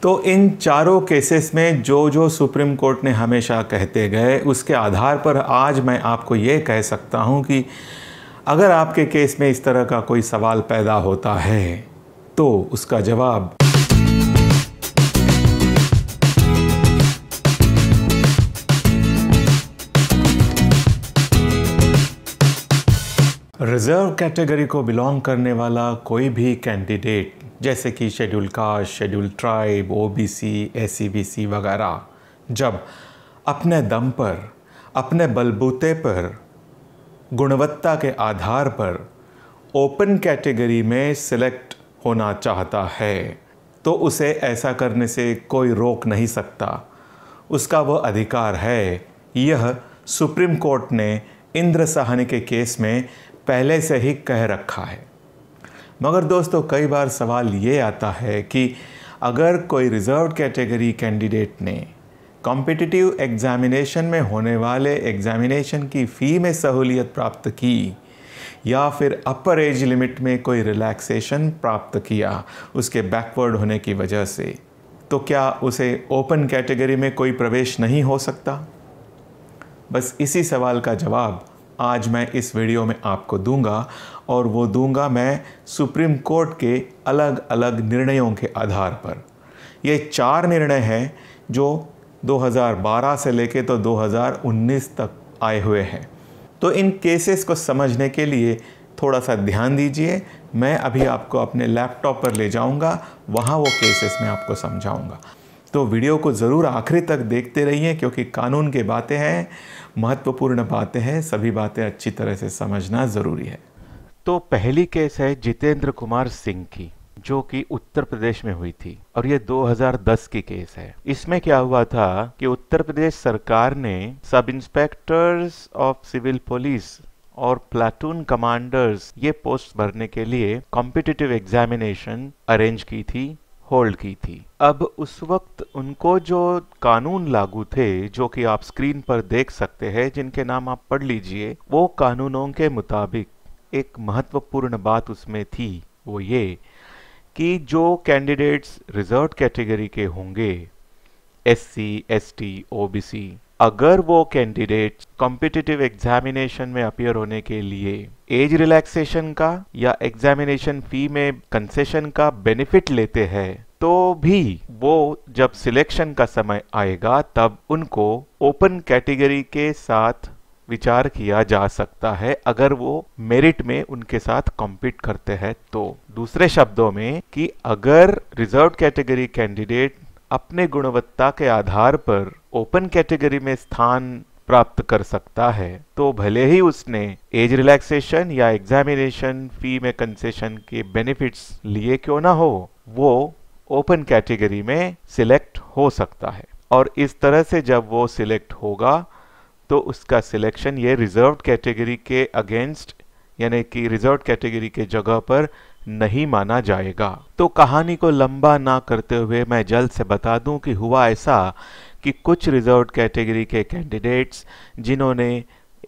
तो इन चारों केसेस में जो सुप्रीम कोर्ट ने हमेशा कहते गए उसके आधार पर आज मैं आपको ये कह सकता हूँ कि अगर आपके केस में इस तरह का कोई सवाल पैदा होता है तो उसका जवाब रिजर्व कैटेगरी को बिलोंग करने वाला कोई भी कैंडिडेट जैसे कि schedule caste, schedule tribe, OBC, SCBC वगैरह जब अपने दम पर, अपने बलबूते पर, गुणवत्ता के आधार पर ओपन कैटेगरी में सिलेक्ट होना चाहता है तो उसे ऐसा करने से कोई रोक नहीं सकता। उसका वो अधिकार है। यह सुप्रीम कोर्ट ने इंद्र साहनी के केस में पहले से ही कह रखा है। मगर दोस्तों, कई बार सवाल ये आता है कि अगर कोई रिजर्व कैटेगरी कैंडिडेट ने कॉम्पिटिटिव एग्जामिनेशन में होने वाले एग्जामिनेशन की फ़ी में सहूलियत प्राप्त की या फिर अपर एज लिमिट में कोई रिलैक्सेशन प्राप्त किया उसके बैकवर्ड होने की वजह से, तो क्या उसे ओपन कैटेगरी में कोई प्रवेश नहीं हो सकता? बस इसी सवाल का जवाब आज मैं इस वीडियो में आपको दूंगा, और वो दूंगा मैं सुप्रीम कोर्ट के अलग अलग निर्णयों के आधार पर। ये 4 निर्णय हैं जो 2012 से लेके तो 2019 तक आए हुए हैं। तो इन केसेस को समझने के लिए थोड़ा सा ध्यान दीजिए। मैं अभी आपको अपने लैपटॉप पर ले जाऊंगा, वहाँ वो केसेस मैं आपको समझाऊंगा। तो वीडियो को ज़रूर आखिरी तक देखते रहिए क्योंकि कानून की बातें हैं, महत्वपूर्ण बातें हैं, सभी बातें अच्छी तरह से समझना ज़रूरी है। तो पहली केस है जितेंद्र कुमार सिंह की, जो कि उत्तर प्रदेश में हुई थी और ये 2010 की केस है। इसमें क्या हुआ था कि उत्तर प्रदेश सरकार ने सब इंस्पेक्टर्स ऑफ सिविल पुलिस और प्लाटून कमांडर्स ये पोस्ट भरने के लिए कॉम्पिटिटिव एग्जामिनेशन अरेंज की थी, होल्ड की थी। अब उस वक्त उनको जो कानून लागू थे, जो कि आप स्क्रीन पर देख सकते हैं, जिनके नाम आप पढ़ लीजिए, वो कानूनों के मुताबिक एक महत्वपूर्ण बात उसमें थी, वो ये कि जो कैंडिडेट्स रिजर्व कैटेगरी के होंगे, एससी, एसटी, ओबीसी, अगर वो कैंडिडेट्स कॉम्पिटिटिव एग्जामिनेशन में अपीयर होने के लिए एज रिलैक्सेशन का या एग्जामिनेशन फी में कंसेशन का बेनिफिट लेते हैं, तो भी वो जब सिलेक्शन का समय आएगा तब उनको ओपन कैटेगरी के साथ विचार किया जा सकता है अगर वो मेरिट में उनके साथ कॉम्पीट करते हैं। तो दूसरे शब्दों में कि अगर रिजर्व कैटेगरी कैंडिडेट अपने गुणवत्ता के आधार पर ओपन कैटेगरी में स्थान प्राप्त कर सकता है तो भले ही उसने एज रिलैक्सेशन या एग्जामिनेशन फी में कंसेशन के बेनिफिट्स लिए क्यों ना हो, वो ओपन कैटेगरी में सिलेक्ट हो सकता है। और इस तरह से जब वो सिलेक्ट होगा तो उसका सिलेक्शन ये रिजर्व कैटेगरी के अगेंस्ट, यानी कि रिजर्व कैटेगरी के जगह पर नहीं माना जाएगा। तो कहानी को लंबा ना करते हुए मैं जल्द से बता दूं कि हुआ ऐसा कि कुछ रिजर्व कैटेगरी के कैंडिडेट्स जिन्होंने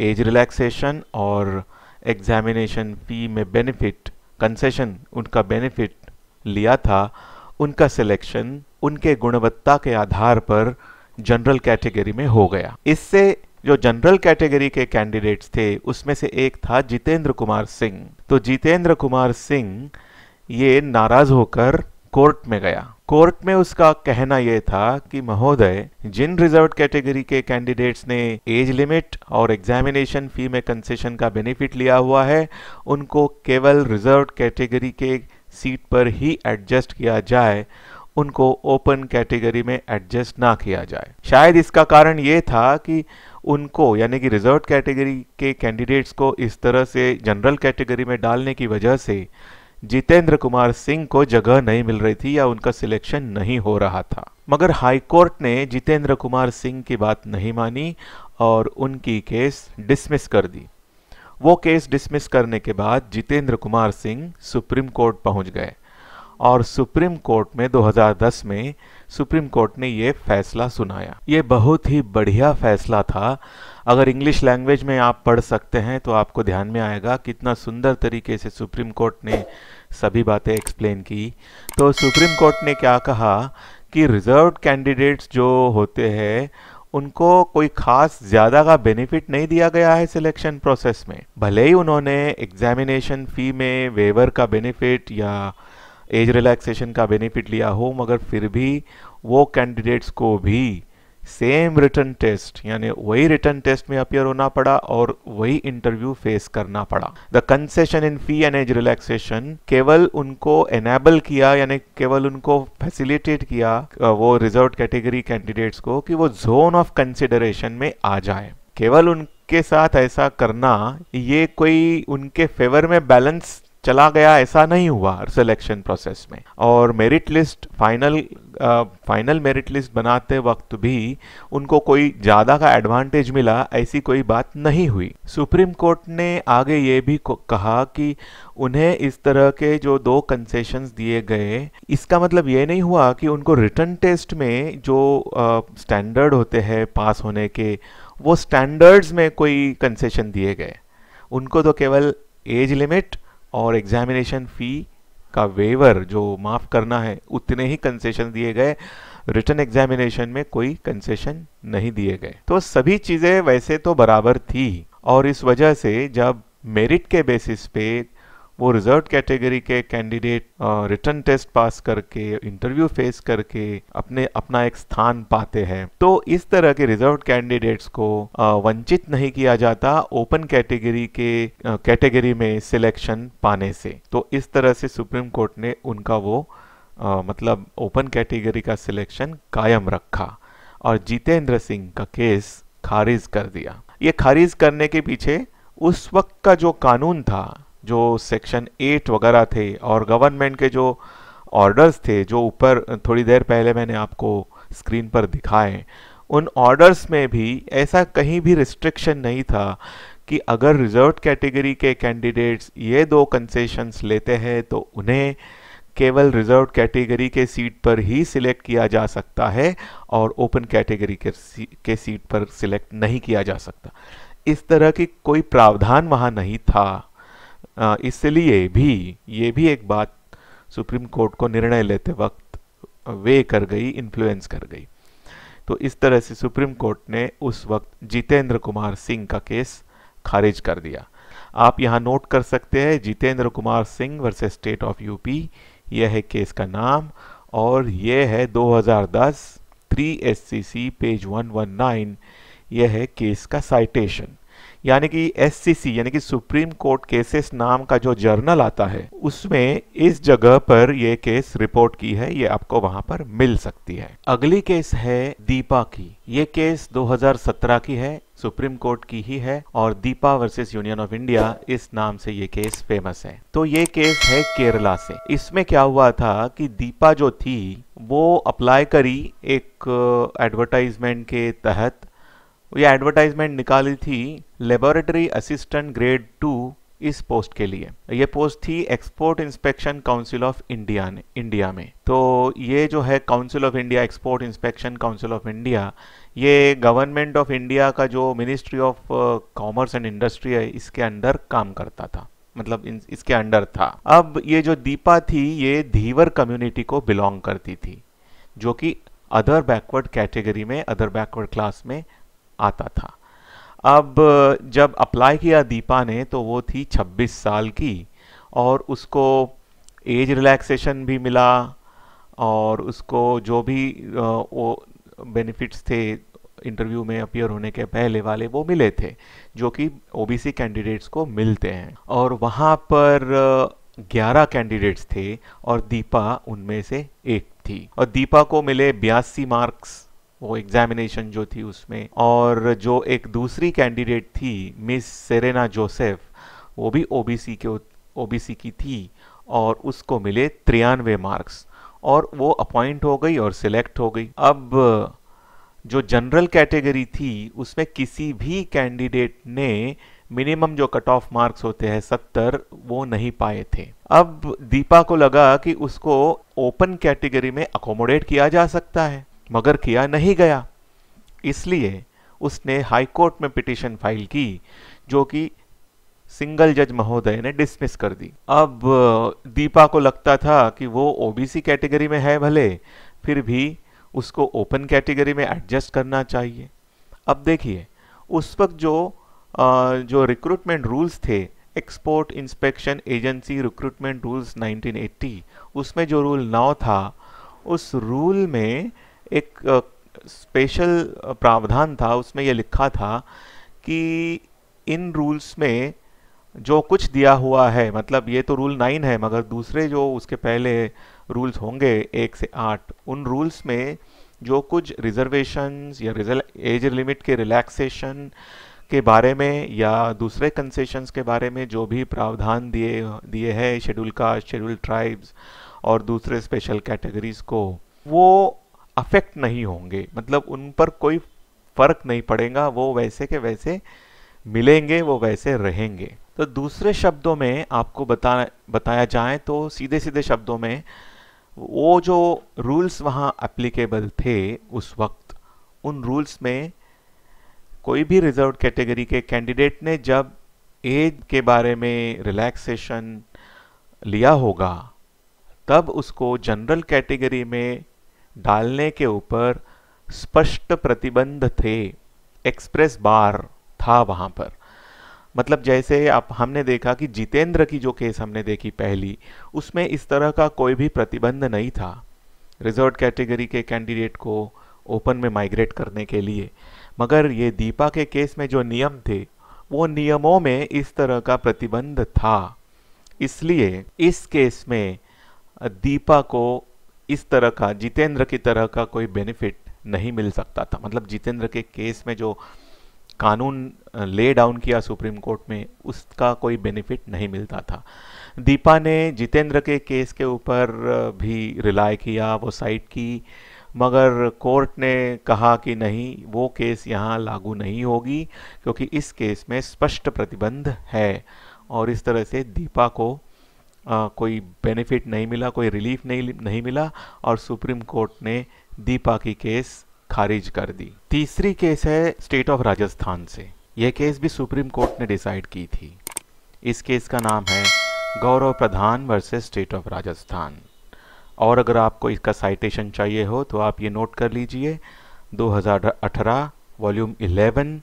एज रिलैक्सेशन और एग्जामिनेशन फी में बेनिफिट कंसेशन उनका बेनिफिट लिया था, उनका सिलेक्शन उनके गुणवत्ता के आधार पर जनरल कैटेगरी में हो गया। इससे जो जनरल कैटेगरी के कैंडिडेट्स थे उसमें से एक था जितेंद्र कुमार सिंह। तो जितेंद्र कुमार सिंह ये नाराज होकर कोर्ट में गया। कोर्ट में उसका कहना यह था कि महोदय, जिन रिजर्व कैटेगरी के कैंडिडेट्स ने एज लिमिट और एग्जामिनेशन फी में कंसेशन का बेनिफिट लिया हुआ है, उनको केवल रिजर्व कैटेगरी के सीट पर ही एडजस्ट किया जाए, उनको ओपन कैटेगरी में एडजस्ट ना किया जाए। शायद इसका कारण ये था कि उनको, यानी कि रिजर्व कैटेगरी के कैंडिडेट्स को इस तरह से जनरल कैटेगरी में डालने की वजह से जितेंद्र कुमार सिंह को जगह नहीं मिल रही थी या उनका सिलेक्शन नहीं हो रहा था। मगर हाई कोर्ट ने जितेंद्र कुमार सिंह की बात नहीं मानी और उनकी केस डिसमिस कर दी। वो केस डिसमिस करने के बाद जितेंद्र कुमार सिंह सुप्रीम कोर्ट पहुंच गए और सुप्रीम कोर्ट में 2010 में सुप्रीम कोर्ट ने ये फैसला सुनाया। ये बहुत ही बढ़िया फैसला था। अगर इंग्लिश लैंग्वेज में आप पढ़ सकते हैं तो आपको ध्यान में आएगा कितना सुंदर तरीके से सुप्रीम कोर्ट ने सभी बातें एक्सप्लेन की। तो सुप्रीम कोर्ट ने क्या कहा कि रिजर्व्ड कैंडिडेट्स जो होते हैं उनको कोई खास ज़्यादा का बेनिफिट नहीं दिया गया है सिलेक्शन प्रोसेस में। भले ही उन्होंने एग्जामिनेशन फ़ी में वेवर का बेनिफिट या एज रिलैक्सेशन का बेनिफिट लिया हो, मगर फिर भी वो कैंडिडेट्स को भी सेम रिटन टेस्ट यानी वही रिटन टेस्ट में अपियर होना पड़ा और वही इंटरव्यू फेस करना पड़ा। The concession in fee and age relaxation केवल उनको एनेबल किया यानी केवल उनको फैसिलिटेट किया वो रिजर्व कैटेगरी कैंडिडेट्स को कि वो जोन ऑफ कंसिडरेशन में आ जाए। केवल उनके साथ ऐसा करना ये कोई उनके फेवर में बैलेंस चला गया ऐसा नहीं हुआ सिलेक्शन प्रोसेस में। और merit list final merit list बनाते वक्त भी उनको कोई ज़्यादा का एडवांटेज मिला ऐसी कोई बात नहीं हुई। सुप्रीम कोर्ट ने आगे ये भी कहा कि उन्हें इस तरह के जो 2 कंसेशंस दिए गए, इसका मतलब ये नहीं हुआ कि उनको रिटन टेस्ट में जो स्टैंडर्ड होते हैं पास होने के, वो स्टैंडर्ड्स में कोई कंसेशन दिए गए। उनको तो केवल एज लिमिट और एग्जामिनेशन फ़ी का वेवर जो माफ़ करना है उतने ही कंसेशन दिए गए। रिटन एग्जामिनेशन में कोई कंसेशन नहीं दिए गए। तो सभी चीज़ें वैसे तो बराबर थी और इस वजह से जब मेरिट के बेसिस पे वो रिजर्व कैटेगरी के कैंडिडेट रिटन टेस्ट पास करके इंटरव्यू फेस करके अपना एक स्थान पाते हैं, तो इस तरह के रिजर्व कैंडिडेट्स को वंचित नहीं किया जाता ओपन कैटेगरी में सिलेक्शन पाने से। तो इस तरह से सुप्रीम कोर्ट ने उनका वो मतलब ओपन कैटेगरी का सिलेक्शन कायम रखा और जितेंद्र सिंह का केस खारिज कर दिया। ये खारिज करने के पीछे उस वक्त का जो कानून था, जो सेक्शन 8 वगैरह थे और गवर्नमेंट के जो ऑर्डर्स थे जो ऊपर थोड़ी देर पहले मैंने आपको स्क्रीन पर दिखाए, उन ऑर्डर्स में भी ऐसा कहीं भी रिस्ट्रिक्शन नहीं था कि अगर रिजर्व कैटेगरी के कैंडिडेट्स ये 2 कंसेशंस लेते हैं तो उन्हें केवल रिजर्व कैटेगरी के सीट पर ही सिलेक्ट किया जा सकता है और ओपन कैटेगरी के सीट पर सिलेक्ट नहीं किया जा सकता। इस तरह की कोई प्रावधान वहाँ नहीं था। इसलिए भी ये भी एक बात सुप्रीम कोर्ट को निर्णय लेते वक्त वे कर गई, इन्फ्लुएंस कर गई। तो इस तरह से सुप्रीम कोर्ट ने उस वक्त जितेंद्र कुमार सिंह का केस खारिज कर दिया। आप यहाँ नोट कर सकते हैं Jitendra Kumar Singh versus state of UP, यह है केस का नाम और यह है 2010 3 SCC पेज 119, यह है केस का साइटेशन। यानी कि SCC यानी कि सुप्रीम कोर्ट केसेस नाम का जो जर्नल आता है उसमें इस जगह पर यह केस रिपोर्ट की है, ये आपको वहां पर मिल सकती है। अगली केस है दीपा की। ये केस 2017 की है, सुप्रीम कोर्ट की ही है और Deepa versus union of India इस नाम से ये केस फेमस है। तो ये केस है केरला से। इसमें क्या हुआ था कि दीपा जो थी वो अप्लाई करी एक एडवर्टाइजमेंट के तहत। ये एडवर्टाइजमेंट निकाली थी लेबोरेटरी असिस्टेंट ग्रेड 2 इस पोस्ट के लिए। ये पोस्ट थी export inspection council of India में। तो ये जो है council of India, export inspection council of India, ये गवर्नमेंट ऑफ इंडिया का जो ministry of commerce and industry है इसके अंडर काम करता था, मतलब इसके अंडर था। अब ये जो दीपा थी ये धीवर कम्युनिटी को बिलोंग करती थी जो कि अदर बैकवर्ड कैटेगरी में, अदर बैकवर्ड क्लास में आता था। अब जब अप्लाई किया दीपा ने तो वो थी 26 साल की और उसको एज रिलैक्सेशन भी मिला और उसको जो भी वो बेनिफिट्स थे इंटरव्यू में अपीयर होने के पहले वाले वो मिले थे जो कि ओबीसी कैंडिडेट्स को मिलते हैं। और वहाँ पर 11 कैंडिडेट्स थे और दीपा उनमें से एक थी और दीपा को मिले 82 मार्क्स वो एग्जामिनेशन जो थी उसमें। और जो एक दूसरी कैंडिडेट थी मिस सेरेना जोसेफ, वो भी ओबीसी की थी और उसको मिले 93 मार्क्स और वो अपॉइंट हो गई और सिलेक्ट हो गई। अब जो जनरल कैटेगरी थी उसमें किसी भी कैंडिडेट ने मिनिमम जो कट ऑफ मार्क्स होते हैं 70 वो नहीं पाए थे। अब दीपा को लगा कि उसको ओपन कैटेगरी में अकोमोडेट किया जा सकता है मगर किया नहीं गया, इसलिए उसने हाई कोर्ट में पिटीशन फाइल की जो कि सिंगल जज महोदय ने डिसमिस कर दी। अब दीपा को लगता था कि वो ओबीसी कैटेगरी में है भले, फिर भी उसको ओपन कैटेगरी में एडजस्ट करना चाहिए। अब देखिए, उस वक्त जो रिक्रूटमेंट रूल्स थे, export inspection agency recruitment rules 1980, उसमें जो रूल 9 था, उस रूल में एक स्पेशल प्रावधान था। उसमें यह लिखा था कि इन रूल्स में जो कुछ दिया हुआ है, मतलब ये तो रूल 9 है, मगर दूसरे जो उसके पहले रूल्स होंगे 1 से 8, उन रूल्स में जो कुछ रिजर्वेशंस या एज लिमिट के रिलैक्सेशन के बारे में या दूसरे कंसेशंस के बारे में जो भी प्रावधान दिए हैं शेड्यूल कास्ट, शेड्यूल ट्राइब्स और दूसरे स्पेशल कैटेगरीज को, वो अफेक्ट नहीं होंगे, मतलब उन पर कोई फर्क नहीं पड़ेगा, वो वैसे के वैसे मिलेंगे, वो वैसे रहेंगे। तो दूसरे शब्दों में आपको बताया जाए तो सीधे सीधे शब्दों में वो जो रूल्स वहाँ एप्लीकेबल थे उस वक्त, उन रूल्स में कोई भी रिजर्व कैटेगरी के कैंडिडेट ने जब एज के बारे में रिलैक्सेशन लिया होगा, तब उसको जनरल कैटेगरी में डालने के ऊपर स्पष्ट प्रतिबंध थे, एक्सप्रेस बार था वहाँ पर। मतलब जैसे हमने देखा कि जितेंद्र की जो केस हमने देखी पहली, उसमें इस तरह का कोई भी प्रतिबंध नहीं था रिजर्व कैटेगरी के कैंडिडेट को ओपन में माइग्रेट करने के लिए, मगर ये दीपा के केस में जो नियम थे, वो नियमों में इस तरह का प्रतिबंध था। इसलिए इस केस में दीपा को इस तरह का, जितेंद्र की तरह का कोई बेनिफिट नहीं मिल सकता था। मतलब जितेंद्र के केस में जो कानून ले डाउन किया सुप्रीम कोर्ट में, उसका कोई बेनिफिट नहीं मिलता था। दीपा ने जितेंद्र के केस के ऊपर भी रिलाय किया, वो साइट की, मगर कोर्ट ने कहा कि नहीं, वो केस यहाँ लागू नहीं होगी क्योंकि इस केस में स्पष्ट प्रतिबंध है, और इस तरह से दीपा को कोई बेनिफिट नहीं मिला, कोई रिलीफ नहीं मिला, और सुप्रीम कोर्ट ने दीपा की केस खारिज कर दी। तीसरी केस है स्टेट ऑफ राजस्थान से। यह केस भी सुप्रीम कोर्ट ने डिसाइड की थी। इस केस का नाम है गौरव प्रधान वर्सेस स्टेट ऑफ राजस्थान। और अगर आपको इसका साइटेशन चाहिए हो तो आप ये नोट कर लीजिए, 2018 वॉल्यूम 11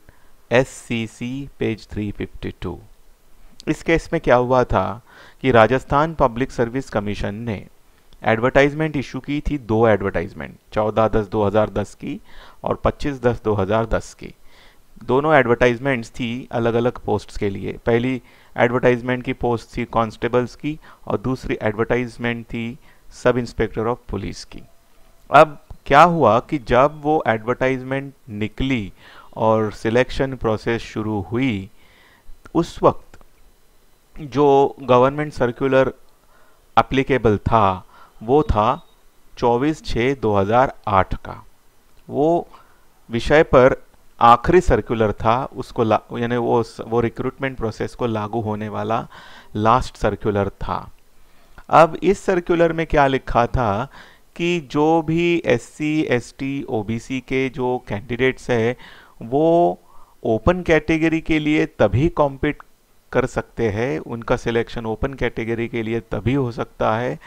SCC पेज 352। इस केस में क्या हुआ था कि राजस्थान पब्लिक सर्विस कमीशन ने एडवर्टाइजमेंट इशू की थी, 2 एडवर्टाइजमेंट, 14/10/2010 की और 25/10/2010 की। दोनों एडवर्टाइजमेंट्स थी अलग अलग पोस्ट्स के लिए। पहली एडवर्टाइजमेंट की पोस्ट थी कांस्टेबल्स की और दूसरी एडवर्टाइजमेंट थी सब इंस्पेक्टर ऑफ पुलिस की। अब क्या हुआ कि जब वो एडवर्टाइजमेंट निकली और सिलेक्शन प्रोसेस शुरू हुई, उस वक्त जो गवर्नमेंट सर्कुलर एप्लीकेबल था वो था 24/6/2008 का। वो विषय पर आखिरी सर्कुलर था, उसको यानी वो रिक्रूटमेंट प्रोसेस को लागू होने वाला लास्ट सर्कुलर था। अब इस सर्कुलर में क्या लिखा था कि जो भी SC ST OBC के जो कैंडिडेट्स है वो ओपन कैटेगरी के लिए तभी कॉम्पीट कर सकते हैं, उनका सिलेक्शन ओपन कैटेगरी के लिए तभी हो सकता है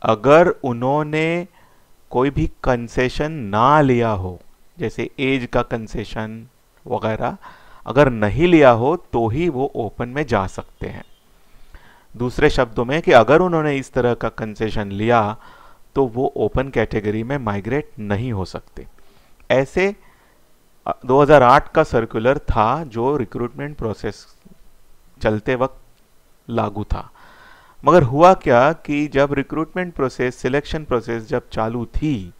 अगर उन्होंने कोई भी कंसेशन ना लिया हो, जैसे एज का कंसेशन वगैरह अगर नहीं लिया हो तो ही वो ओपन में जा सकते हैं। दूसरे शब्दों में कि अगर उन्होंने इस तरह का कंसेशन लिया तो वो ओपन कैटेगरी में माइग्रेट नहीं हो सकते। ऐसे 2008 का सर्कुलर था जो रिक्रूटमेंट प्रोसेस चलते वक्त लागू था। मगर हुआ क्या कि जब रिक्रूटमेंट प्रोसेस, सिलेक्शन प्रोसेस जब चालू थी,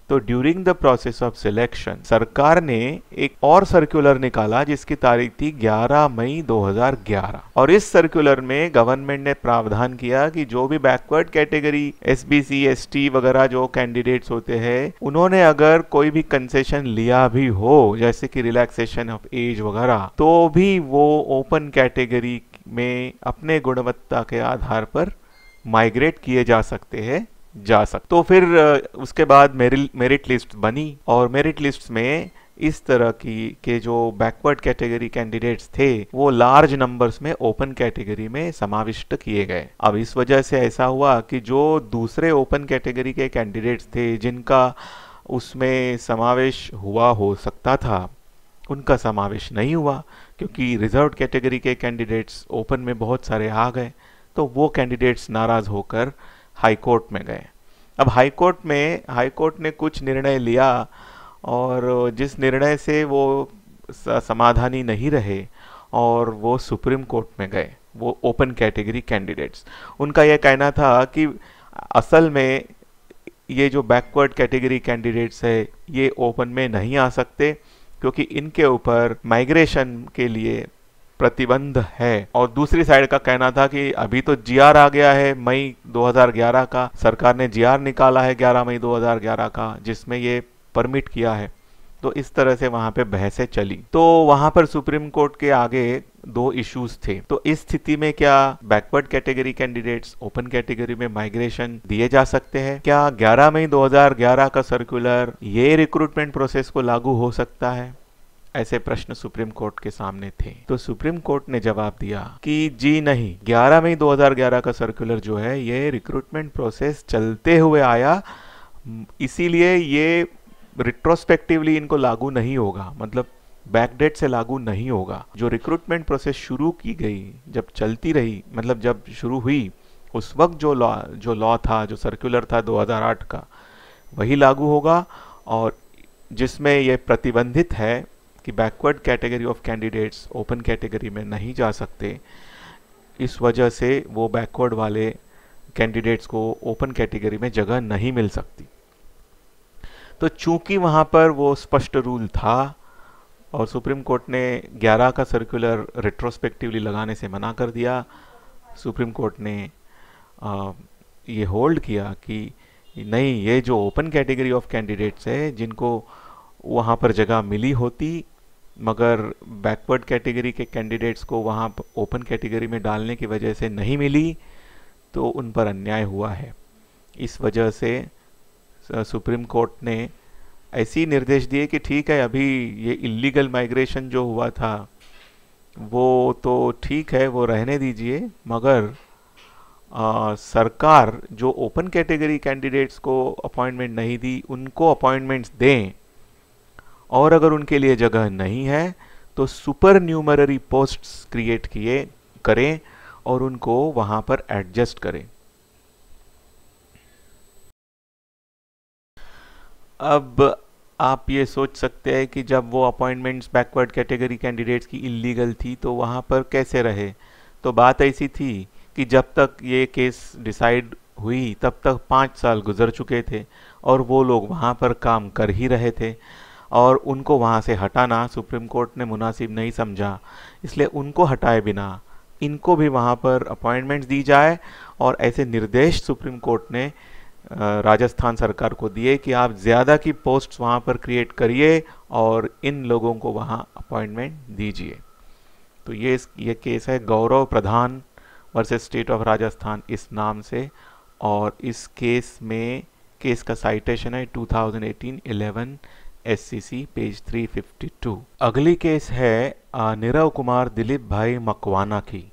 तो during the process of selection सरकार ने एक और सर्कुलर निकाला जिसकी तारीख थी 11 मई 2011। और इस सर्कुलर में गवर्नमेंट ने प्रावधान किया कि जो भी बैकवर्ड कैटेगरी SBC ST वगैरह जो कैंडिडेट्स होते हैं, उन्होंने अगर कोई भी कंसेशन लिया भी हो, जैसे कि रिलैक्सेशन ऑफ एज वगैरह, तो भी वो ओपन कैटेगरी में अपने गुणवत्ता के आधार पर माइग्रेट किए जा सकते हैं, तो फिर उसके बाद मेरिट लिस्ट बनी और मेरिट लिस्ट में इस तरह के जो बैकवर्ड कैटेगरी कैंडिडेट्स थे वो लार्ज नंबर्स में ओपन कैटेगरी में समाविष्ट किए गए। अब इस वजह से ऐसा हुआ कि जो दूसरे ओपन कैटेगरी के कैंडिडेट्स थे जिनका उसमें समावेश हुआ हो सकता था, उनका समावेश नहीं हुआ, क्योंकि रिजर्व कैटेगरी के कैंडिडेट्स ओपन में बहुत सारे आ गए, तो वो कैंडिडेट्स नाराज होकर हाई कोर्ट में गए। अब हाई कोर्ट ने कुछ निर्णय लिया, और जिस निर्णय से वो समाधानी नहीं रहे और वो सुप्रीम कोर्ट में गए, वो ओपन कैटेगरी कैंडिडेट्स। उनका यह कहना था कि असल में ये जो बैकवर्ड कैटेगरी कैंडिडेट्स है ये ओपन में नहीं आ सकते, क्योंकि इनके ऊपर माइग्रेशन के लिए प्रतिबंध है। और दूसरी साइड का कहना था कि अभी तो जीआर आ गया है मई 2011 का, सरकार ने जीआर निकाला है 11 मई 2011 का, जिसमें ये परमिट किया है। तो इस तरह से वहां पे बहसें चली। तो वहां पर सुप्रीम कोर्ट के आगे दो इश्यूज थे। तो इस स्थिति में क्या backward category candidates open category में माइग्रेशन दिए जा सकते हैं? क्या 11 मई 2011 का सर्कुलर ये रिक्रूटमेंट प्रोसेस को लागू हो सकता है? ऐसे प्रश्न सुप्रीम कोर्ट के सामने थे। तो सुप्रीम कोर्ट ने जवाब दिया कि जी नहीं, 11 मई 2011 का सर्कुलर जो है ये रिक्रूटमेंट प्रोसेस चलते हुए आया, इसीलिए ये रिट्रोस्पेक्टिवली इनको लागू नहीं होगा, मतलब बैकडेट से लागू नहीं होगा। जो रिक्रूटमेंट प्रोसेस शुरू की गई, जब चलती रही, मतलब जब शुरू हुई, उस वक्त जो लॉ था, जो सर्कुलर था 2008 का, वही लागू होगा। और जिसमें यह प्रतिबंधित है कि backward category of candidates open category में नहीं जा सकते, इस वजह से वो बैकवर्ड वाले कैंडिडेट्स को ओपन कैटेगरी में जगह नहीं मिल सकती। तो चूंकि वहाँ पर वो स्पष्ट रूल था और सुप्रीम कोर्ट ने 11 का सर्कुलर रिट्रोस्पेक्टिवली लगाने से मना कर दिया, सुप्रीम कोर्ट ने ये होल्ड किया कि नहीं, ये जो ओपन कैटेगरी ऑफ कैंडिडेट्स है जिनको वहाँ पर जगह मिली होती, मगर बैकवर्ड कैटेगरी के कैंडिडेट्स को वहाँ ओपन कैटेगरी में डालने की वजह से नहीं मिली, तो उन पर अन्याय हुआ है। इस वजह से सुप्रीम कोर्ट ने ऐसी निर्देश दिए कि ठीक है, अभी ये इलीगल माइग्रेशन जो हुआ था वो तो ठीक है, वो रहने दीजिए, मगर सरकार जो ओपन कैटेगरी कैंडिडेट्स को अपॉइंटमेंट नहीं दी, उनको अपॉइंटमेंट्स दें, और अगर उनके लिए जगह नहीं है तो सुपर न्यूमररी पोस्ट्स क्रिएट करें और उनको वहां पर एडजस्ट करें। अब आप ये सोच सकते हैं कि जब वो अपॉइंटमेंट्स बैकवर्ड कैटेगरी कैंडिडेट्स की इलीगल थी तो वहाँ पर कैसे रहे? तो बात ऐसी थी कि जब तक ये केस डिसाइड हुई तब तक 5 साल गुजर चुके थे और वो लोग वहाँ पर काम कर ही रहे थे, और उनको वहाँ से हटाना सुप्रीम कोर्ट ने मुनासिब नहीं समझा। इसलिए उनको हटाए बिना इनको भी वहाँ पर अपॉइंटमेंट्स दी जाए, और ऐसे निर्देश सुप्रीम कोर्ट ने राजस्थान सरकार को दिए कि आप ज़्यादा की पोस्ट्स वहाँ पर क्रिएट करिए और इन लोगों को वहाँ अपॉइंटमेंट दीजिए। तो ये केस है गौरव प्रधान वर्सेस स्टेट ऑफ राजस्थान इस नाम से, और इस केस का साइटेशन है 2018-11 SCC पेज 352। अगली केस है नीरव कुमार दिलीप भाई मकवाना की,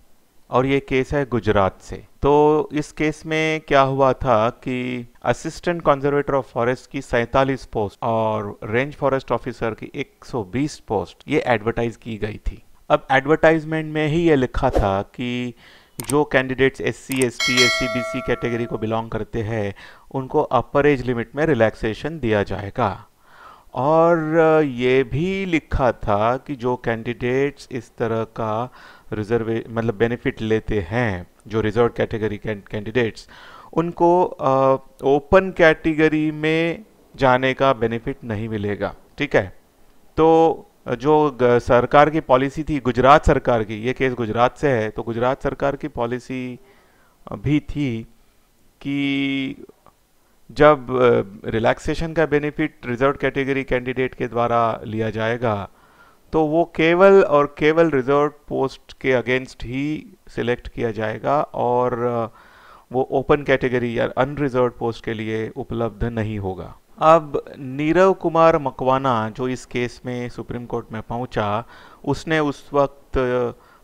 और ये केस है गुजरात से। तो इस केस में क्या हुआ था कि असिस्टेंट कंजर्वेटर ऑफ फॉरेस्ट की 47 पोस्ट और रेंज फॉरेस्ट ऑफिसर की 120 पोस्ट ये एडवर्टाइज की गई थी। अब एडवर्टाइजमेंट में ही ये लिखा था कि जो candidates SC, ST, SC, BC category को बिलोंग करते हैं उनको अपर एज लिमिट में रिलैक्सेशन दिया जाएगा, और ये भी लिखा था कि जो कैंडिडेट्स इस तरह का मतलब बेनिफिट लेते हैं, जो रिजर्व कैटेगरी कैंडिडेट्स, उनको ओपन कैटेगरी में जाने का बेनिफिट नहीं मिलेगा। ठीक है, तो जो सरकार की पॉलिसी थी गुजरात सरकार की, ये केस गुजरात से है, तो गुजरात सरकार की पॉलिसी भी थी कि जब रिलैक्सेशन का बेनिफिट रिजर्व कैटेगरी कैंडिडेट के द्वारा लिया जाएगा तो वो केवल और केवल रिजर्व पोस्ट के अगेंस्ट ही सिलेक्ट किया जाएगा, और वो ओपन कैटेगरी या अनरिजर्व पोस्ट के लिए उपलब्ध नहीं होगा। अब नीरव कुमार मकवाना जो इस केस में सुप्रीम कोर्ट में पहुंचा, उसने उस वक्त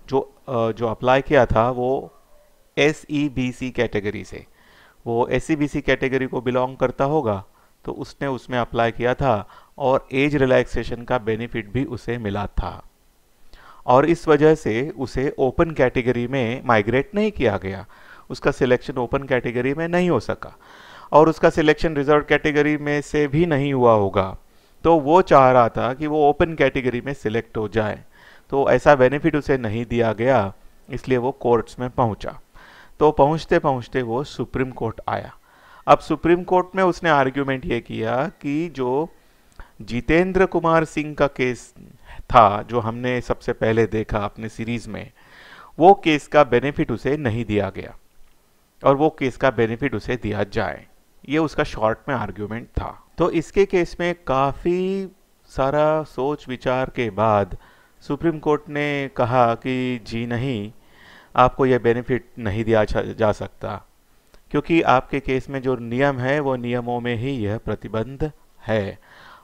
जो अप्लाई किया था वो SEBC कैटेगरी से, वो SEBC कैटेगरी को बिलोंग करता होगा, तो उसने उसमें अप्लाई किया था और एज रिलैक्सेशन का बेनिफिट भी उसे मिला था, और इस वजह से उसे ओपन कैटेगरी में माइग्रेट नहीं किया गया, उसका सिलेक्शन ओपन कैटेगरी में नहीं हो सका, और उसका सिलेक्शन रिजर्व कैटेगरी में से भी नहीं हुआ होगा। तो वो चाह रहा था कि वो ओपन कैटेगरी में सिलेक्ट हो जाए, तो ऐसा बेनिफिट उसे नहीं दिया गया, इसलिए वो कोर्ट्स में पहुंचा। तो पहुंचते पहुंचते वो सुप्रीम कोर्ट आया। अब सुप्रीम कोर्ट में उसने आर्ग्यूमेंट ये किया कि जो जितेंद्र कुमार सिंह का केस था, जो हमने सबसे पहले देखा अपने सीरीज में, वो केस का बेनिफिट उसे नहीं दिया गया और वो केस का बेनिफिट उसे दिया जाए। ये उसका शॉर्ट में आर्ग्यूमेंट था। तो इसके केस में काफ़ी सारा सोच विचार के बाद सुप्रीम कोर्ट ने कहा कि जी नहीं, आपको यह बेनिफिट नहीं दिया जा सकता, क्योंकि आपके केस में जो नियम है वो नियमों में ही यह प्रतिबंध है।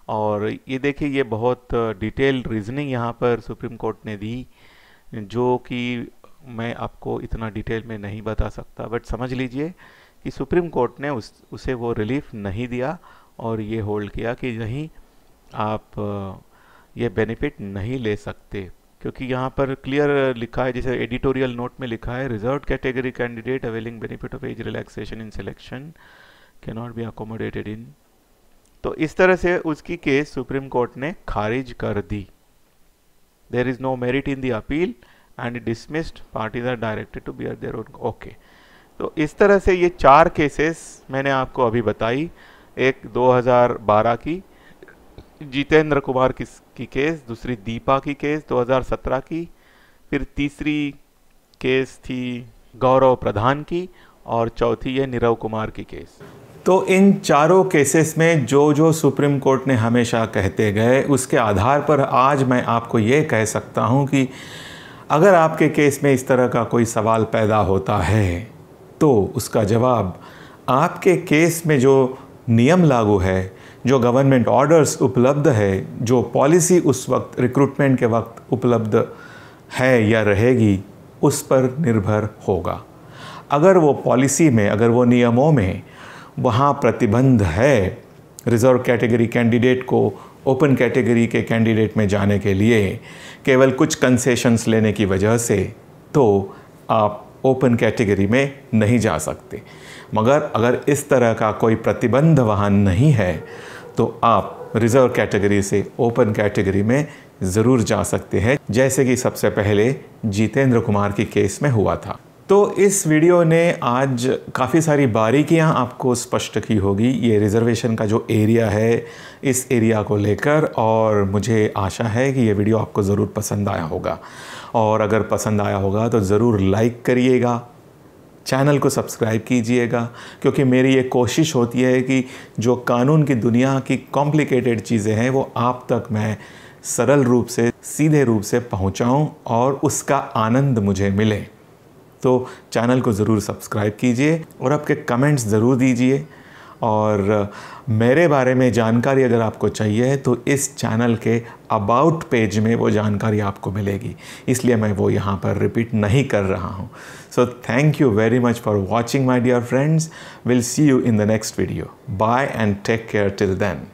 और ये देखिए, ये बहुत डिटेल रीजनिंग यहाँ पर सुप्रीम कोर्ट ने दी, जो कि मैं आपको इतना डिटेल में नहीं बता सकता, बट समझ लीजिए कि सुप्रीम कोर्ट ने उसे वो रिलीफ नहीं दिया और ये होल्ड किया कि नहीं, आप ये बेनिफिट नहीं ले सकते, क्योंकि यहाँ पर क्लियर लिखा है, जैसे एडिटोरियल नोट में लिखा है, reserve category candidate availing benefit of age relaxation in selection can not be accommodated इन। तो इस तरह से उसकी केस सुप्रीम कोर्ट ने खारिज कर दी। There is no merit in the appeal and dismissed, parties are directed to bear their own. Okay, तो इस तरह से ये 4 केसेस मैंने आपको अभी बताई। एक 2012 की जितेंद्र कुमार की केस, दूसरी दीपा की केस 2017 की, फिर तीसरी केस थी गौरव प्रधान की, और चौथी है नीरव कुमार की केस। तो इन चारों केसेस में जो जो सुप्रीम कोर्ट ने हमेशा कहते गए, उसके आधार पर आज मैं आपको ये कह सकता हूँ कि अगर आपके केस में इस तरह का कोई सवाल पैदा होता है तो उसका जवाब आपके केस में जो नियम लागू है, जो गवर्नमेंट ऑर्डर्स उपलब्ध है, जो पॉलिसी उस वक्त रिक्रूटमेंट के वक्त उपलब्ध है या रहेगी, उस पर निर्भर होगा। अगर वो पॉलिसी में, अगर वो नियमों में वहाँ प्रतिबंध है रिजर्व कैटेगरी कैंडिडेट को ओपन कैटेगरी के कैंडिडेट में जाने के लिए केवल कुछ कंसेशंस लेने की वजह से, तो आप ओपन कैटेगरी में नहीं जा सकते। मगर अगर इस तरह का कोई प्रतिबंध वहाँ नहीं है तो आप रिजर्व कैटेगरी से ओपन कैटेगरी में ज़रूर जा सकते हैं, जैसे कि सबसे पहले जितेंद्र कुमार की केस में हुआ था। तो इस वीडियो ने आज काफ़ी सारी बारीकियां आपको स्पष्ट की होगी, ये रिज़र्वेशन का जो एरिया है इस एरिया को लेकर, और मुझे आशा है कि ये वीडियो आपको ज़रूर पसंद आया होगा। और अगर पसंद आया होगा तो ज़रूर लाइक करिएगा, चैनल को सब्सक्राइब कीजिएगा, क्योंकि मेरी ये कोशिश होती है कि जो कानून की दुनिया की कॉम्प्लिकेटेड चीज़ें हैं वो आप तक मैं सरल रूप से, सीधे रूप से पहुंचाऊं और उसका आनंद मुझे मिले। तो चैनल को ज़रूर सब्सक्राइब कीजिए और आपके कमेंट्स ज़रूर दीजिए। और मेरे बारे में जानकारी अगर आपको चाहिए तो इस चैनल के अबाउट पेज में वो जानकारी आपको मिलेगी, इसलिए मैं वो यहाँ पर रिपीट नहीं कर रहा हूँ। So thank you very much for watching my dear friends. Will see you in the next video. Bye and take care till then.